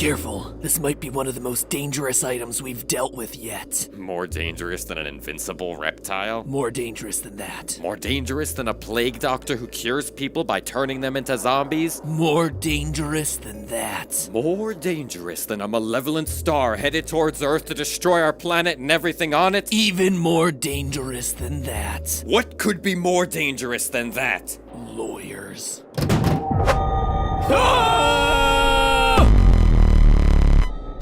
Careful, this might be one of the most dangerous items we've dealt with yet. More dangerous than an invincible reptile? More dangerous than that. More dangerous than a plague doctor who cures people by turning them into zombies? More dangerous than that. More dangerous than a malevolent star headed towards Earth to destroy our planet and everything on it? Even more dangerous than that. What could be more dangerous than that? Lawyers.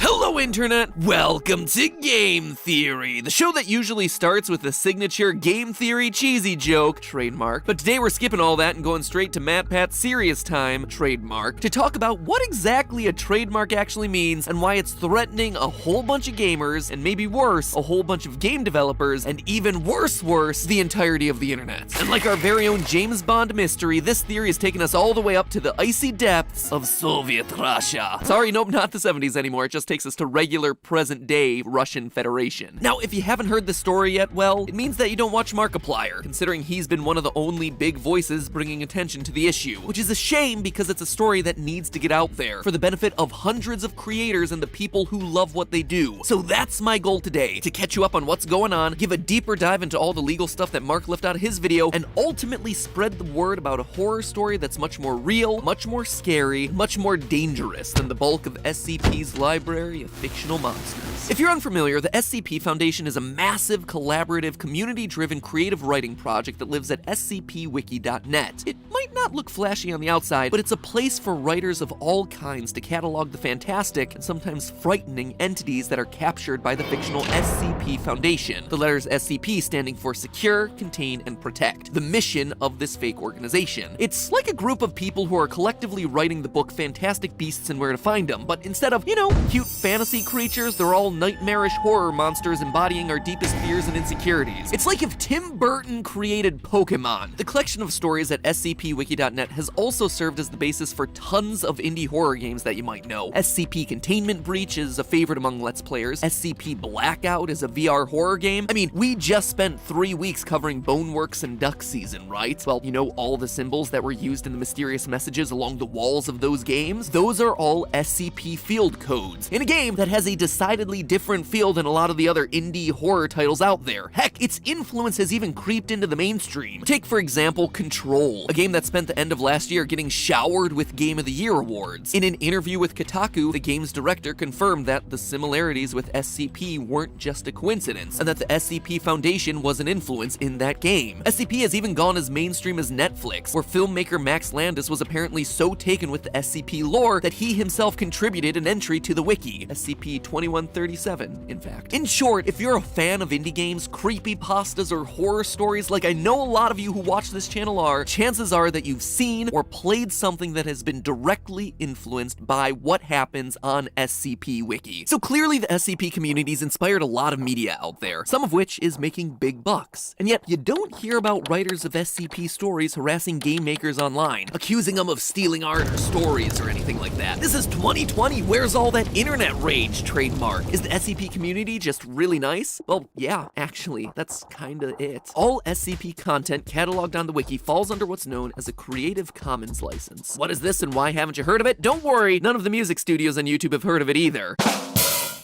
Hello, Internet! Welcome to Game Theory, the show that usually starts with a signature game theory cheesy joke, trademark. But today we're skipping all that and going straight to Matt Pat's serious time, trademark, to talk about what exactly a trademark actually means and why it's threatening a whole bunch of gamers, and maybe worse, a whole bunch of game developers, and even worse, the entirety of the internet. And like our very own James Bond mystery, this theory has taken us all the way up to the icy depths of Soviet Russia. Sorry, nope, not the 70s anymore, it just takes us to regular present-day Russian Federation. Now, if you haven't heard the story yet, well, it means that you don't watch Markiplier, considering he's been one of the only big voices bringing attention to the issue, which is a shame because it's a story that needs to get out there for the benefit of hundreds of creators and the people who love what they do. So that's my goal today, to catch you up on what's going on, give a deeper dive into all the legal stuff that Mark left out of his video, and ultimately spread the word about a horror story that's much more real, much more scary, much more dangerous than the bulk of SCP's library of fictional monsters. If you're unfamiliar, the SCP Foundation is a massive, collaborative, community-driven creative writing project that lives at scpwiki.net. It might not look flashy on the outside, but it's a place for writers of all kinds to catalog the fantastic and sometimes frightening entities that are captured by the fictional SCP Foundation. The letters SCP standing for Secure, Contain, and Protect, the mission of this fake organization. It's like a group of people who are collectively writing the book Fantastic Beasts and Where to Find Them, but instead of, cute fantasy creatures, they're all nightmarish horror monsters embodying our deepest fears and insecurities. It's like if Tim Burton created Pokemon. The collection of stories at scpwiki.net has also served as the basis for tons of indie horror games that you might know. SCP Containment Breach is a favorite among Let's Players. SCP Blackout is a VR horror game. I mean, we just spent 3 weeks covering Boneworks and Duck Season, right? Well, all the symbols that were used in the mysterious messages along the walls of those games? Those are all SCP field codes in a game that has a decidedly different feel than a lot of the other indie horror titles out there. Heck, its influence has even creeped into the mainstream. Take, for example, Control, a game that spent the end of last year getting showered with Game of the Year awards. In an interview with Kotaku, the game's director confirmed that the similarities with SCP weren't just a coincidence, and that the SCP Foundation was an influence in that game. SCP has even gone as mainstream as Netflix, where filmmaker Max Landis was apparently so taken with the SCP lore that he himself contributed an entry to the wiki, SCP-2137, in fact. In short, if you're a fan of indie games, creepypastas, or horror stories like I know a lot of you who watch this channel are, chances are that you've seen or played something that has been directly influenced by what happens on SCP Wiki. So clearly the SCP community's inspired a lot of media out there, some of which is making big bucks. And yet, you don't hear about writers of SCP stories harassing game makers online, accusing them of stealing art or stories or anything like that. This is 2020, where's all that internet rage, trademark? Is the SCP community just really nice? Well, yeah, actually, that's kinda it. All SCP content cataloged on the wiki falls under what's known as a Creative Commons license. What is this and why haven't you heard of it? Don't worry, none of the music studios on YouTube have heard of it either.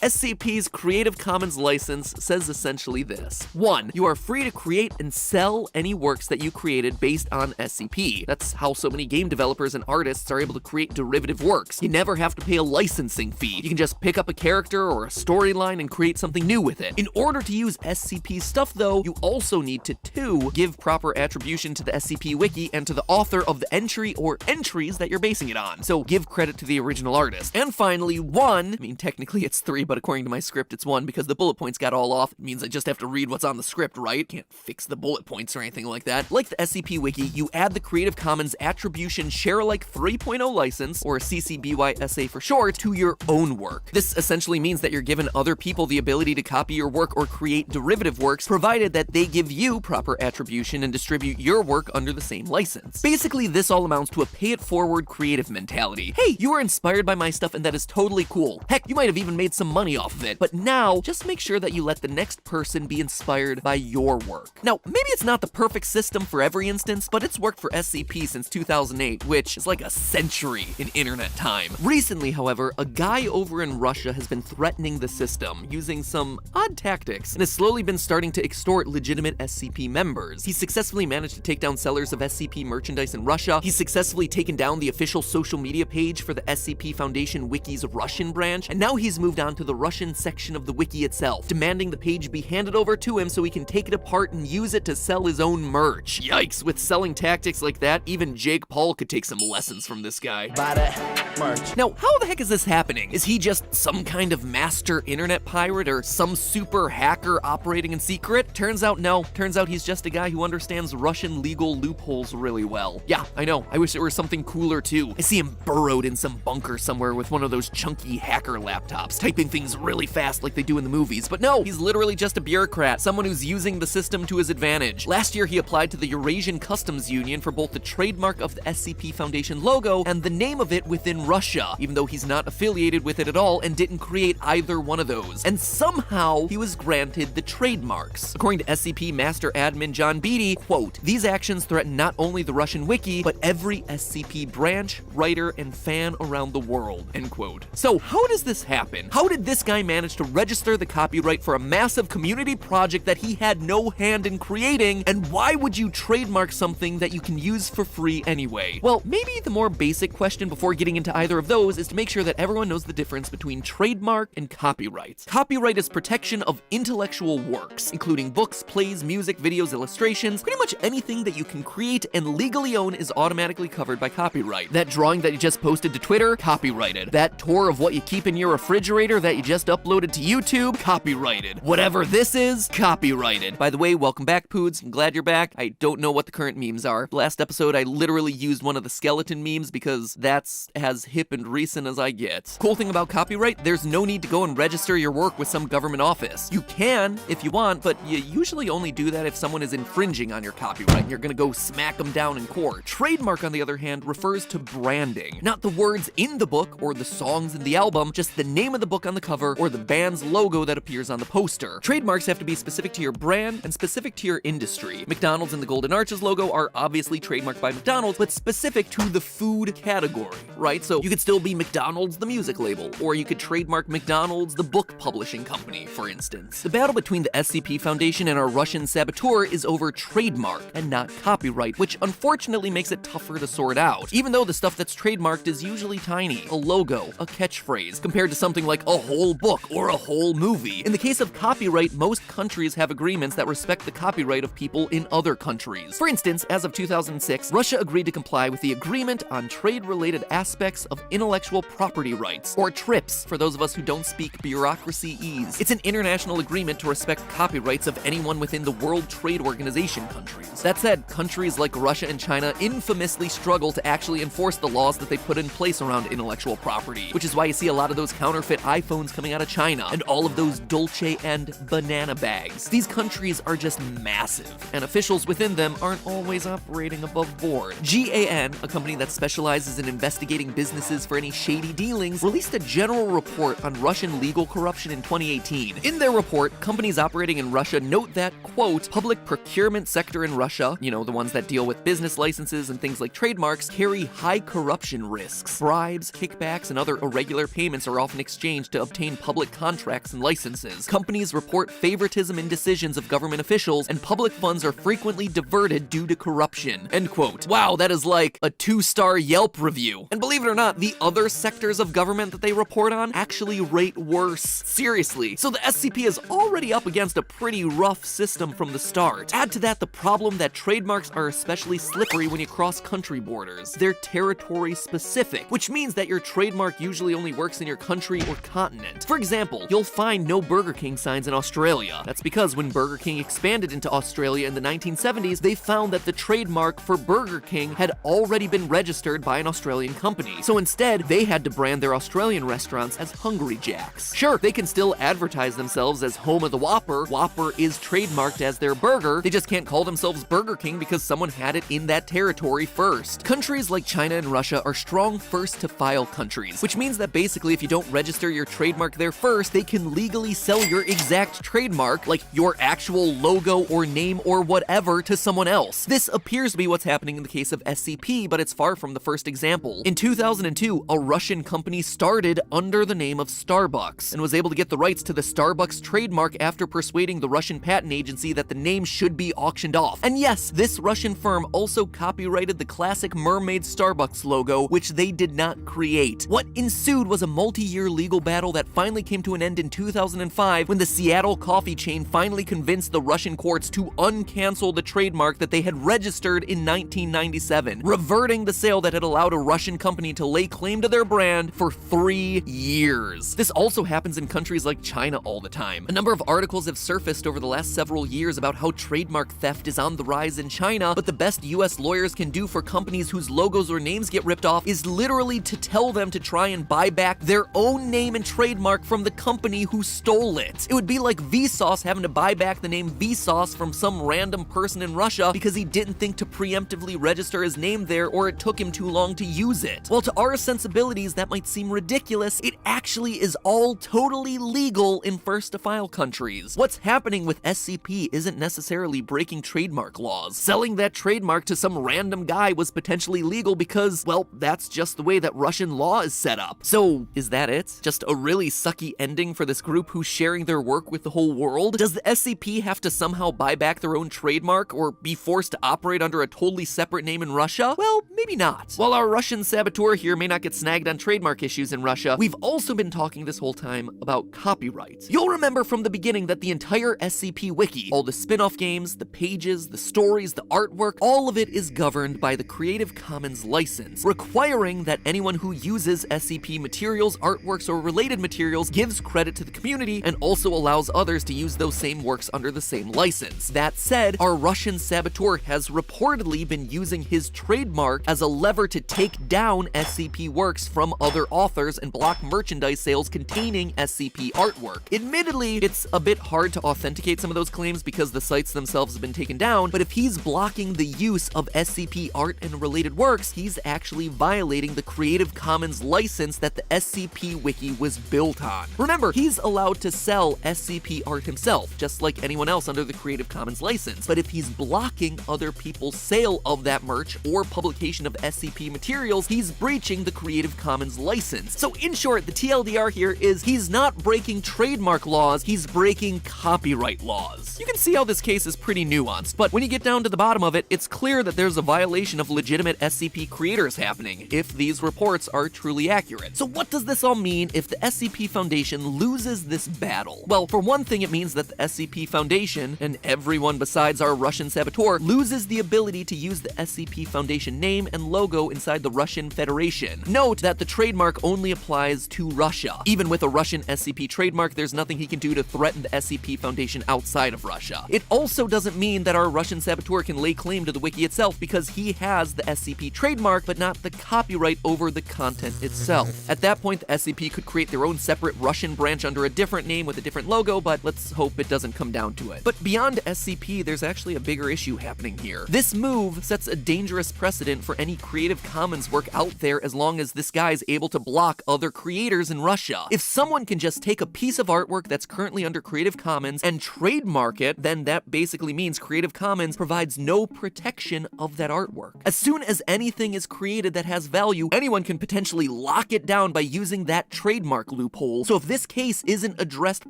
SCP's Creative Commons license says essentially this. 1. You are free to create and sell any works that you created based on SCP. That's how so many game developers and artists are able to create derivative works. You never have to pay a licensing fee. You can just pick up a character or a storyline and create something new with it. In order to use SCP stuff though, you also need to 2. Give proper attribution to the SCP wiki and to the author of the entry or entries that you're basing it on. So give credit to the original artist. And finally, 1, I mean technically it's 3, but according to my script, it's 1 because the bullet points got all off. It means I just have to read what's on the script, right? Can't fix the bullet points or anything like that. Like the SCP Wiki, you add the Creative Commons Attribution Share-alike 3.0 license, or CC BY-SA for short, to your own work. This essentially means that you're giving other people the ability to copy your work or create derivative works, provided that they give you proper attribution and distribute your work under the same license. Basically, this all amounts to a pay-it-forward creative mentality. Hey, you were inspired by my stuff and that is totally cool. Heck, you might have even made some money off of it. But now, just make sure that you let the next person be inspired by your work. Now, maybe it's not the perfect system for every instance, but it's worked for SCP since 2008, which is like a century in internet time. Recently, however, a guy over in Russia has been threatening the system using some odd tactics and has slowly been starting to extort legitimate SCP members. He's successfully managed to take down sellers of SCP merchandise in Russia. He's successfully taken down the official social media page for the SCP Foundation Wiki's Russian branch, and now he's moved on to the Russian section of the wiki itself, demanding the page be handed over to him so he can take it apart and use it to sell his own merch. Yikes, with selling tactics like that, even Jake Paul could take some lessons from this guy. Buy that merch. Now, how the heck is this happening? Is he just some kind of master internet pirate or some super hacker operating in secret? Turns out no. Turns out he's just a guy who understands Russian legal loopholes really well. Yeah, I know. I wish it were something cooler too. I see him burrowed in some bunker somewhere with one of those chunky hacker laptops, typing things really fast like they do in the movies. But no, he's literally just a bureaucrat, someone who's using the system to his advantage. Last year, he applied to the Eurasian Customs Union for both the trademark of the SCP Foundation logo and the name of it within Russia, even though he's not affiliated with it at all and didn't create either one of those. And somehow, he was granted the trademarks. According to SCP Master Admin John Beatty, quote, "These actions threaten not only the Russian wiki, but every SCP branch, writer, and fan around the world," end quote. So how does this happen? How did this guy manage to register the copyright for a massive community project that he had no hand in creating, and why would you trademark something that you can use for free anyway? Well, maybe the more basic question before getting into either of those is to make sure that everyone knows the difference between trademark and copyright. Copyright is protection of intellectual works, including books, plays, music, videos, illustrations. Pretty much anything that you can create and legally own is automatically covered by copyright. That drawing that you just posted to Twitter, copyrighted. That tour of what you keep in your refrigerator that you just uploaded to YouTube, copyrighted. Whatever this is, copyrighted. By the way, welcome back, Poods. I'm glad you're back. I don't know what the current memes are. Last episode, I literally used one of the skeleton memes because that's as hip and recent as I get. Cool thing about copyright, there's no need to go and register your work with some government office. You can, if you want, but you usually only do that if someone is infringing on your copyright and you're gonna go smack them down in court. Trademark, on the other hand, refers to branding. Not the words in the book or the songs in the album, just the name of the book on the cover or the band's logo that appears on the poster. Trademarks have to be specific to your brand and specific to your industry. McDonald's and the Golden Arches logo are obviously trademarked by McDonald's, but specific to the food category, right? So you could still be McDonald's the music label, or you could trademark McDonald's the book publishing company, for instance. The battle between the SCP Foundation and our Russian saboteur is over trademark and not copyright, which unfortunately makes it tougher to sort out. Even though the stuff that's trademarked is usually tiny, a logo, a catchphrase, compared to something like a whole book or a whole movie. In the case of copyright, most countries have agreements that respect the copyright of people in other countries. For instance, as of 2006, Russia agreed to comply with the Agreement on Trade-Related Aspects of Intellectual Property Rights, or TRIPS, for those of us who don't speak bureaucracy-ese. It's an international agreement to respect copyrights of anyone within the World Trade Organization countries. That said, countries like Russia and China infamously struggle to actually enforce the laws that they put in place around intellectual property, which is why you see a lot of those counterfeit iPhones coming out of China, and all of those Dolce and banana bags. These countries are just massive, and officials within them aren't always operating above board. GAN, a company that specializes in investigating businesses for any shady dealings, released a general report on Russian legal corruption in 2018. In their report, companies operating in Russia note that, quote, public procurement sector in Russia, you know, the ones that deal with business licenses and things like trademarks, carry high corruption risks. Bribes, kickbacks, and other irregular payments are often exchanged to obtain public contracts and licenses. Companies report favoritism in decisions of government officials, and public funds are frequently diverted due to corruption. End quote. Wow, that is like a 2-star Yelp review. And believe it or not, the other sectors of government that they report on actually rate worse. Seriously. So the SCP is already up against a pretty rough system from the start. Add to that the problem that trademarks are especially slippery when you cross country borders. They're territory specific, which means that your trademark usually only works in your country or continent. For example, you'll find no Burger King signs in Australia. That's because when Burger King expanded into Australia in the 1970s, they found that the trademark for Burger King had already been registered by an Australian company. So instead, they had to brand their Australian restaurants as Hungry Jack's. Sure, they can still advertise themselves as home of the Whopper. Whopper is trademarked as their burger. They just can't call themselves Burger King because someone had it in that territory first. Countries like China and Russia are strong first to file countries, which means that basically if you don't register your trademark trademark there first, they can legally sell your exact trademark, like your actual logo or name or whatever, to someone else. This appears to be what's happening in the case of SCP, but it's far from the first example. In 2002, a Russian company started under the name of Starbucks and was able to get the rights to the Starbucks trademark after persuading the Russian patent agency that the name should be auctioned off. And yes, this Russian firm also copyrighted the classic mermaid Starbucks logo, which they did not create. What ensued was a multi-year legal battle that finally came to an end in 2005 when the Seattle coffee chain finally convinced the Russian courts to uncancel the trademark that they had registered in 1997, reverting the sale that had allowed a Russian company to lay claim to their brand for 3 years. This also happens in countries like China all the time. A number of articles have surfaced over the last several years about how trademark theft is on the rise in China, but the best US lawyers can do for companies whose logos or names get ripped off is literally to tell them to try and buy back their own name and trademark from the company who stole it. It would be like Vsauce having to buy back the name Vsauce from some random person in Russia because he didn't think to preemptively register his name there, or it took him too long to use it. While to our sensibilities that might seem ridiculous, it actually is all totally legal in first-to-file countries. What's happening with SCP isn't necessarily breaking trademark laws. Selling that trademark to some random guy was potentially legal because, well, that's just the way that Russian law is set up. So, is that it? Just a really sucky ending for this group who's sharing their work with the whole world? Does the SCP have to somehow buy back their own trademark or be forced to operate under a totally separate name in Russia? Well, maybe not. While our Russian saboteur here may not get snagged on trademark issues in Russia, we've also been talking this whole time about copyright. You'll remember from the beginning that the entire SCP wiki, all the spin-off games, the pages, the stories, the artwork, all of it is governed by the Creative Commons license, requiring that anyone who uses SCP materials, artworks, or related materials gives credit to the community and also allows others to use those same works under the same license. That said, our Russian saboteur has reportedly been using his trademark as a lever to take down SCP works from other authors and block merchandise sales containing SCP artwork. Admittedly, it's a bit hard to authenticate some of those claims because the sites themselves have been taken down, but if he's blocking the use of SCP art and related works, he's actually violating the Creative Commons license that the SCP wiki was built on. Remember, he's allowed to sell SCP art himself, just like anyone else under the Creative Commons license, but if he's blocking other people's sale of that merch or publication of SCP materials, he's breaching the Creative Commons license. So in short, the TLDR here is he's not breaking trademark laws, he's breaking copyright laws. You can see how this case is pretty nuanced, but when you get down to the bottom of it, it's clear that there's a violation of legitimate SCP creators happening, if these reports are truly accurate. So what does this all mean if the SCP Foundation loses this battle? Well, for one thing, it means that the SCP Foundation, and everyone besides our Russian saboteur, loses the ability to use the SCP Foundation name and logo inside the Russian Federation. Note that the trademark only applies to Russia. Even with a Russian SCP trademark, there's nothing he can do to threaten the SCP Foundation outside of Russia. It also doesn't mean that our Russian saboteur can lay claim to the wiki itself because he has the SCP trademark but not the copyright over the content itself. At that point, the SCP could create their own separate Russian branch under a different name with a different logo, but let's hope it doesn't come down to it. But beyond SCP, there's actually a bigger issue happening here. This move sets a dangerous precedent for any Creative Commons work out there as long as this guy's able to block other creators in Russia. If someone can just take a piece of artwork that's currently under Creative Commons and trademark it, then that basically means Creative Commons provides no protection of that artwork. As soon as anything is created that has value, anyone can potentially lock it down by using that trademark loophole. So if this case isn't addressed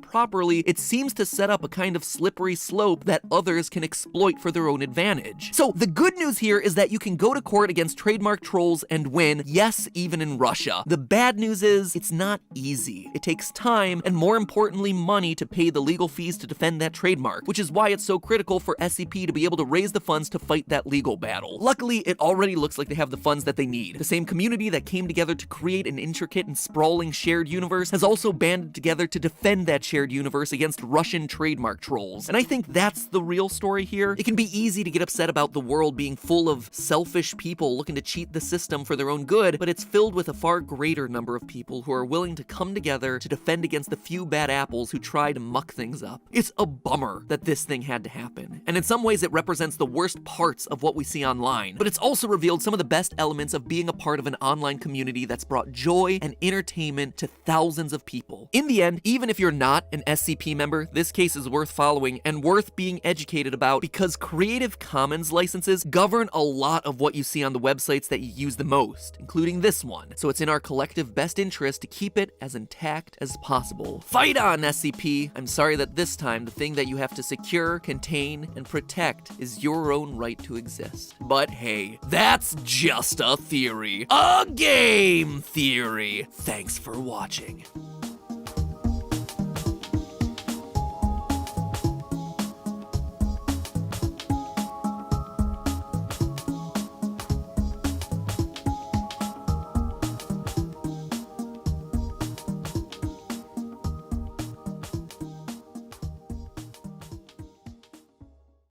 properly, it seems to set up a kind of slippery slope that others can exploit for their own advantage. So the good news here is that you can go to court against trademark trolls and win, yes, even in Russia. The bad news is it's not easy. It takes time and, more importantly, money to pay the legal fees to defend that trademark, which is why it's so critical for SCP to be able to raise the funds to fight that legal battle. Luckily, it already looks like they have the funds that they need. The same community that came together to create an intricate and sprawling shared universe has also banded together to defend that shared universe against Russian trademark trolls. And I think that's the real story here. It can be easy to get upset about the world being full of selfish people people looking to cheat the system for their own good, but it's filled with a far greater number of people who are willing to come together to defend against the few bad apples who try to muck things up. It's a bummer that this thing had to happen, and in some ways it represents the worst parts of what we see online, but it's also revealed some of the best elements of being a part of an online community that's brought joy and entertainment to thousands of people. In the end, even if you're not an SCP member, this case is worth following and worth being educated about because Creative Commons licenses govern a lot of what you see on the websites that you use the most, including this one, so it's in our collective best interest to keep it as intact as possible. Fight on, SCP! I'm sorry that this time the thing that you have to secure, contain, and protect is your own right to exist. But hey, that's just a theory. A game theory! Thanks for watching.